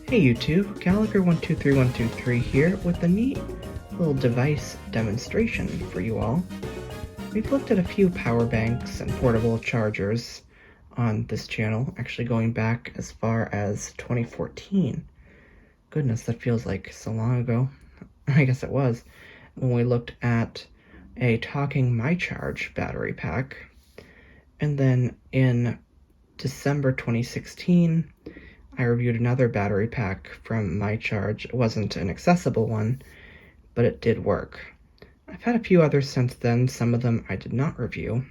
Hey YouTube, Gallagher123123 here with a neat little device demonstration for you all. We've looked at a few power banks and portable chargers on this channel, actually going back as far as 2014. Goodness, that feels like so long ago. I guess it was, when we looked at a talking MyCharge battery pack. And then in December 2016, I reviewed another battery pack from MyCharge. It wasn't an accessible one, but it did work. I've had a few others since then, some of them I did not review,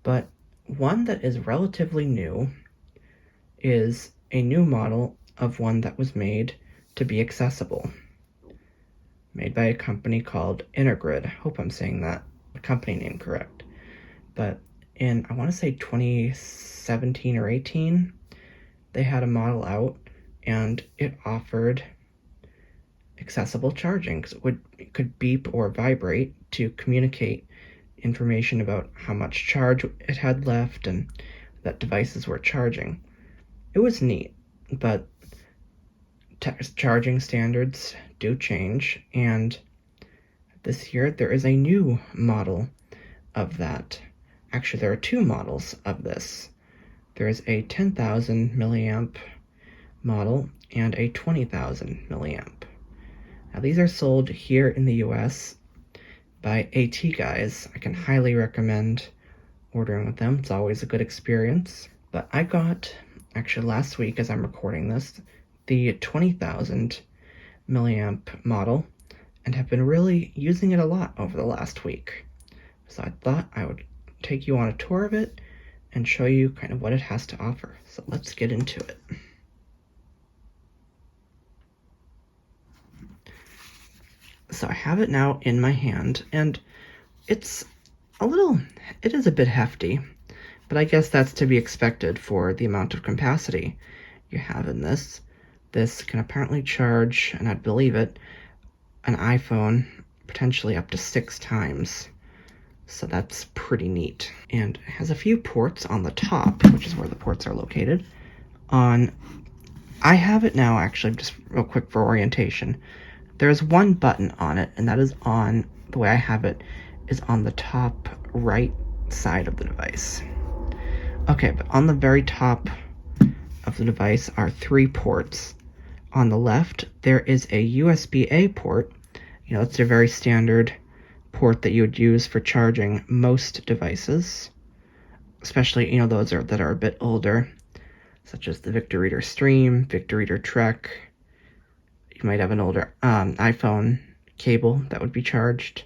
but one that is relatively new is a new model of one that was made to be accessible. Made by a company called Energrid. I hope I'm saying that company name correct. But in, I want to say 2017 or 18, they had a model out and it offered accessible charging because it could beep or vibrate to communicate information about how much charge it had left and that devices were charging. It was neat, but charging standards do change, and this year there is a new model of that. Actually, there are two models of this. There is a 10,000 milliamp model and a 20,000 milliamp. Now these are sold here in the US by ATGuys. I can highly recommend ordering with them. It's always a good experience. But I got, actually last week as I'm recording this, the 20,000 milliamp model and have been really using it a lot over the last week. So I thought I would take you on a tour of it and show you kind of what it has to offer. So let's get into it. So I have it now in my hand, and it is a bit hefty, but I guess that's to be expected for the amount of capacity you have in this. This can apparently charge, and I'd believe it, an iPhone potentially up to 6 times. So that's pretty neat. And it has a few ports on the top, which is where the ports are located. I have it now, actually, just real quick for orientation. There's one button on it, and that is on, the way I have it, is on the top right side of the device. Okay, but on the very top of the device are 3 ports. On the left, there is a USB-A port. You know, it's a very standard port that you would use for charging most devices, especially, you know, those that are a bit older, such as the Victor Reader Stream, Victor Reader Trek. You might have an older iPhone cable that would be charged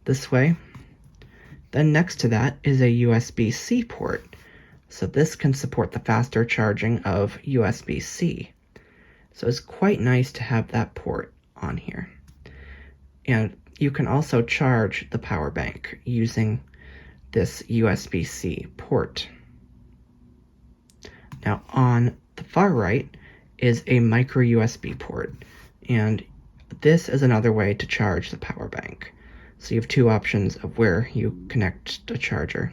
this way. Then next to that is a USB-C port. So this can support the faster charging of USB-C. So it's quite nice to have that port on here. And you can also charge the power bank using this USB-C port. Now on the far right is a micro USB port, and this is another way to charge the power bank. So you have 2 options of where you connect the charger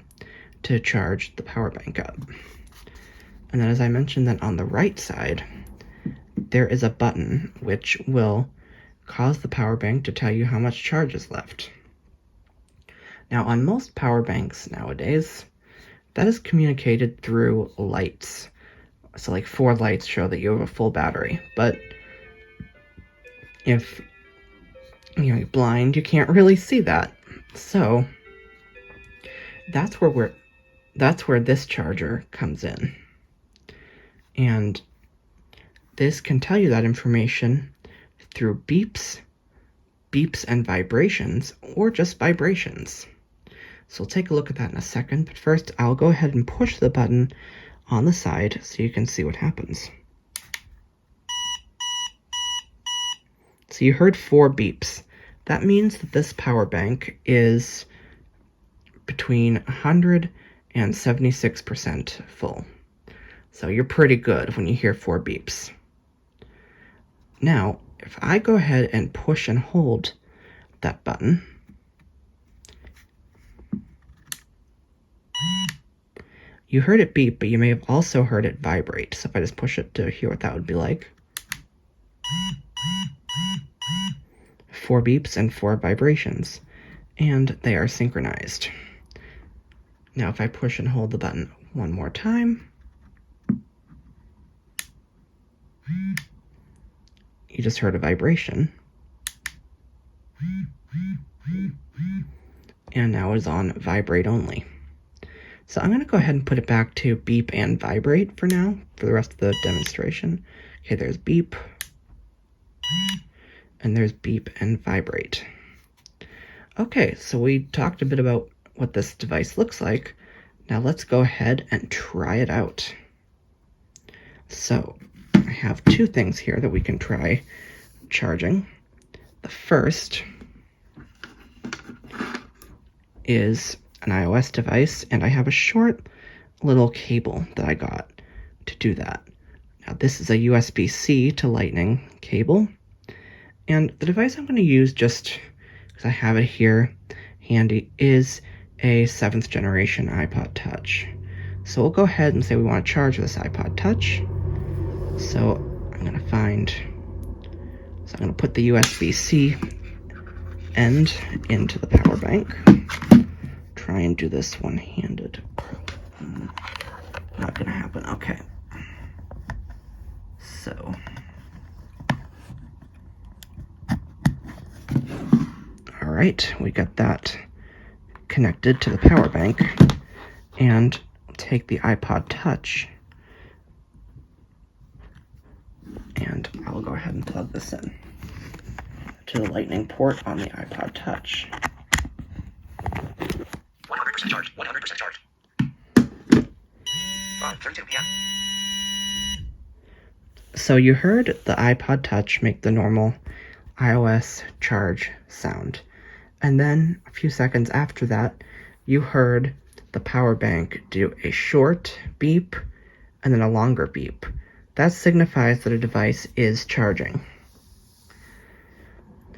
to charge the power bank up. And then, as I mentioned, then on the right side there is a button which will cause the power bank to tell you how much charge is left. Now on most power banks nowadays, that is communicated through lights. So like 4 lights show that you have a full battery, but if you're blind, you can't really see that. So that's where this charger comes in. And this can tell you that information through beeps and vibrations, or just vibrations. So we'll take a look at that in a second, but first I'll go ahead and push the button on the side so you can see what happens. So you heard 4 beeps. That means that this power bank is between 100 and 76% full. So you're pretty good when you hear 4 beeps. Now, if I go ahead and push and hold that button, you heard it beep, but you may have also heard it vibrate. So if I just push it to hear what that would be like. 4 beeps and 4 vibrations, and they are synchronized. Now if I push and hold the button one more time, you just heard a vibration. And now it's on vibrate only. So I'm going to go ahead and put it back to beep and vibrate for now, for the rest of the demonstration. Okay, there's beep, and there's beep and vibrate. Okay, so we talked a bit about what this device looks like. Now let's go ahead and try it out. So I have 2 things here that we can try charging. The first is an iOS device, and I have a short little cable that I got to do that. Now this is a USB-C to Lightning cable, and the device I'm going to use, just because I have it here handy, is a 7th generation iPod Touch. So we'll go ahead and say we want to charge this iPod Touch. So I'm going to put the USB-C end into the power bank. Try and do this one-handed. Not gonna happen. Okay. So all right, we got that connected to the power bank, and take the iPod Touch, and I'll go ahead and plug this in to the Lightning port on the iPod Touch. 100% charged. 100% charged. 5:32 p.m. So you heard the iPod Touch make the normal iOS charge sound. And then a few seconds after that, you heard the power bank do a short beep and then a longer beep. That signifies that a device is charging.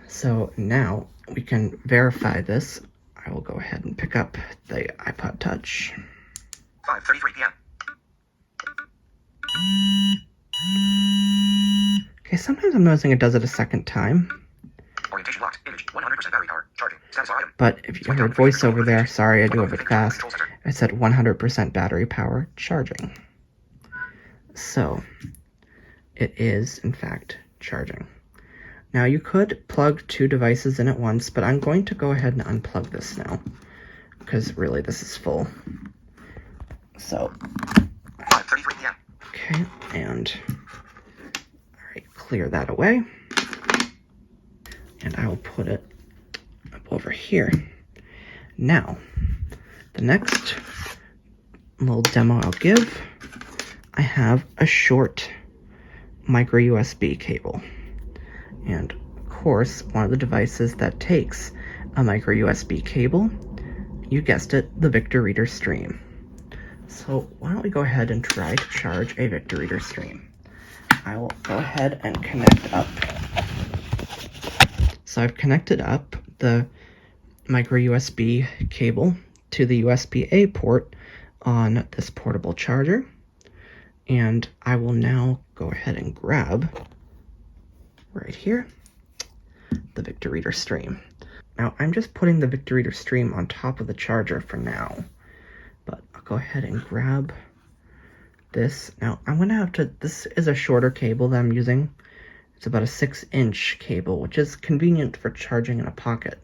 So now we can verify this. I will go ahead and pick up the iPod Touch. 5:33 p.m. Okay, sometimes I'm noticing it does it a second time. Orientation locked. Image. 100% battery power. Charging. Status item. But if you heard voiceover there, sorry, I do have it fast. It said 100% battery power charging. So it is, in fact, charging. Now you could plug 2 devices in at once, but I'm going to go ahead and unplug this now, because really this is full. So 5:33 p.m. okay, and all right, clear that away, and I will put it up over here. Now, the next little demo I'll give, I have a short micro USB cable. And of course, one of the devices that takes a micro USB cable, you guessed it, the Victor Reader Stream. So why don't we go ahead and try to charge a Victor Reader Stream. I will go ahead and connect up. So I've connected up the micro USB cable to the USB-A port on this portable charger. And I will now go ahead and grab, right here, the Victor Reader Stream. Now I'm just putting the Victor Reader Stream on top of the charger for now, but I'll go ahead and grab this. Now I'm gonna have to, this is a shorter cable that I'm using. It's about a 6-inch cable, which is convenient for charging in a pocket,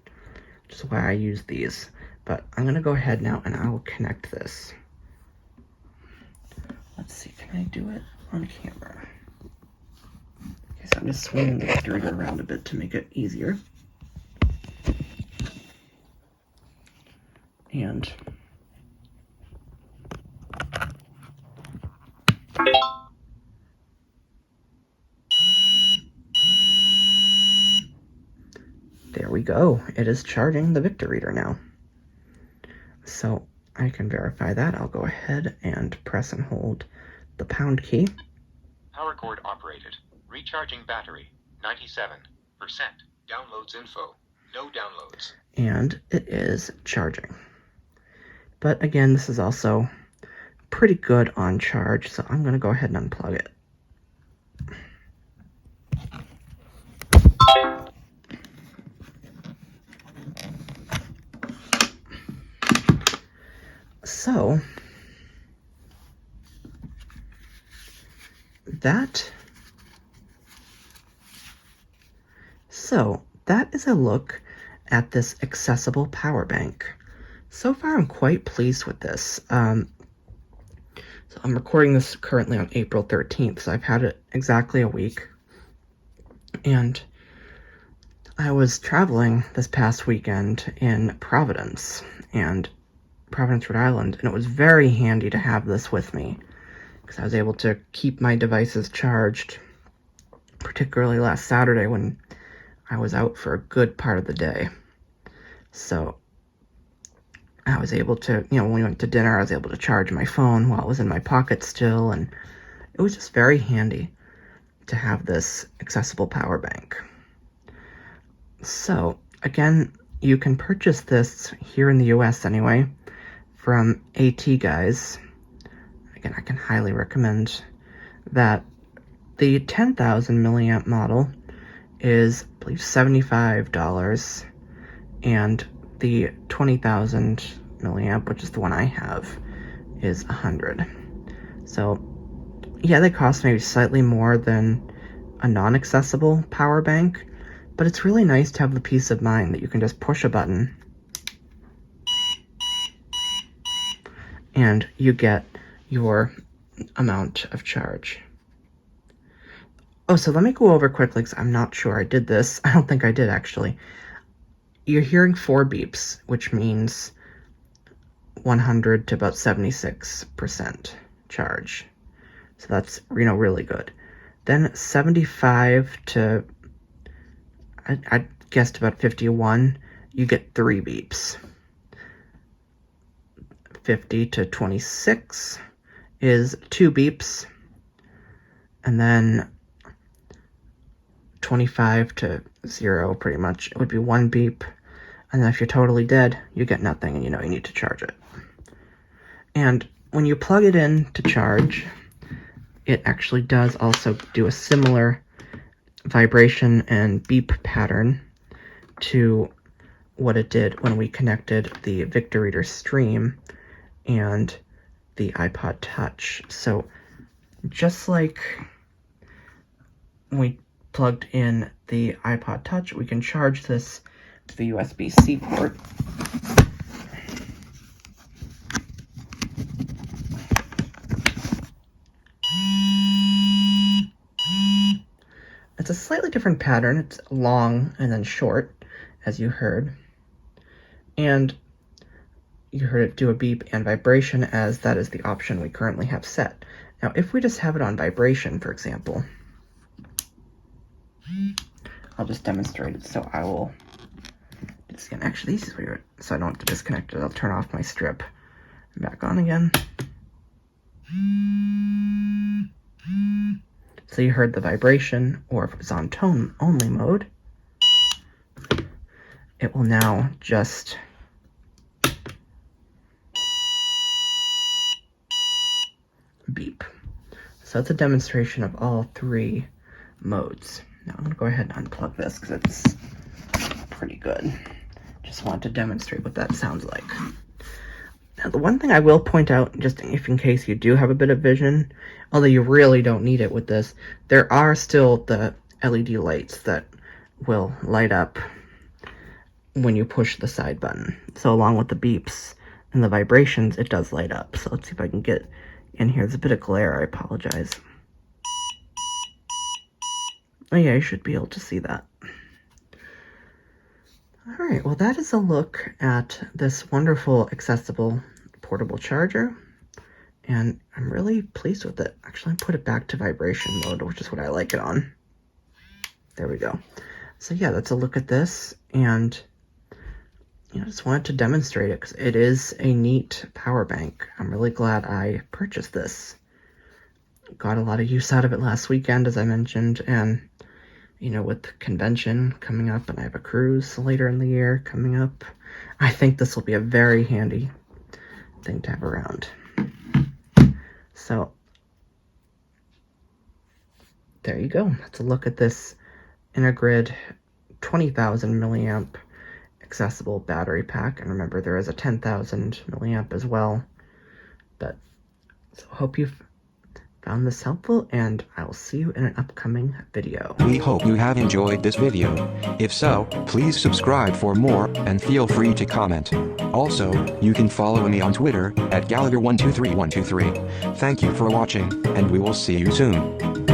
which is why I use these. But I'm gonna go ahead now and I will connect this. Let's see, can I do it on camera? Okay, so I'm just swinging the Victor Reader around a bit to make it easier. And there we go. It is charging the Victor Reader now. So I can verify that. I'll go ahead and press and hold the pound key. Power cord operated. Recharging battery. 97%. Downloads info. No downloads. And it is charging. But again, this is also pretty good on charge, so I'm going to go ahead and unplug it. So that is a look at this accessible power bank. So far, I'm quite pleased with this. So I'm recording this currently on April 13th, so I've had it exactly a week. And I was traveling this past weekend in Providence, Rhode Island, and it was very handy to have this with me because I was able to keep my devices charged, particularly last Saturday when I was out for a good part of the day. So I was able to, when we went to dinner, I was able to charge my phone while it was in my pocket still, and it was just very handy to have this accessible power bank. So, again, you can purchase this here in the US anyway, from ATGuys. Again, I can highly recommend that. The 10,000 milliamp model is, I believe, $75, and the 20,000 milliamp, which is the one I have, is $100. So, yeah, they cost maybe slightly more than a non-accessible power bank, but it's really nice to have the peace of mind that you can just push a button and you get your amount of charge. Oh, so let me go over quickly because I'm not sure I did this. I don't think I did, actually. You're hearing 4 beeps, which means 100 to about 76% charge. So that's, really good. Then 75 to, I guessed about 51, you get 3 beeps. 50 to 26 is 2 beeps. And then 25 to 0, pretty much, it would be 1 beep. And then if you're totally dead, you get nothing, and you need to charge it. And when you plug it in to charge, it actually does also do a similar vibration and beep pattern to what it did when we connected the Victor Reader Stream and the iPod Touch. So just like we plugged in the iPod Touch, we can charge this to the USB-C port. It's a slightly different pattern. It's long and then short, as you heard. And you heard it do a beep and vibration, as that is the option we currently have set. Now, if we just have it on vibration, for example, I'll just demonstrate it. So I will disconnect. Actually, this is weird. So I don't have to disconnect it. I'll turn off my strip. Back on again. So you heard the vibration, or if it was on tone only mode, it will now just beep. So that's a demonstration of all 3 modes. Now I'm going to go ahead and unplug this because it's pretty good. Just wanted to demonstrate what that sounds like. Now, the one thing I will point out, just if in case you do have a bit of vision, although you really don't need it with this, there are still the LED lights that will light up when you push the side button. So along with the beeps and the vibrations, it does light up. So let's see if I can get in here. There's a bit of glare, I apologize. Oh yeah, you should be able to see that. Alright, well that is a look at this wonderful, accessible, portable charger. And I'm really pleased with it. Actually, I put it back to vibration mode, which is what I like it on. There we go. So yeah, that's a look at this. And I just wanted to demonstrate it because it is a neat power bank. I'm really glad I purchased this. Got a lot of use out of it last weekend, as I mentioned, and with the convention coming up, and I have a cruise later in the year coming up, I think this will be a very handy thing to have around. So there you go. That's a look at this Energrid 20,000 milliamp accessible battery pack. And remember, there is a 10,000 milliamp as well. But so hope you found this helpful, and I will see you in an upcoming video. We hope you have enjoyed this video. If so, please subscribe for more, and feel free to comment. Also, you can follow me on Twitter, at Gallagher123123. Thank you for watching, and we will see you soon.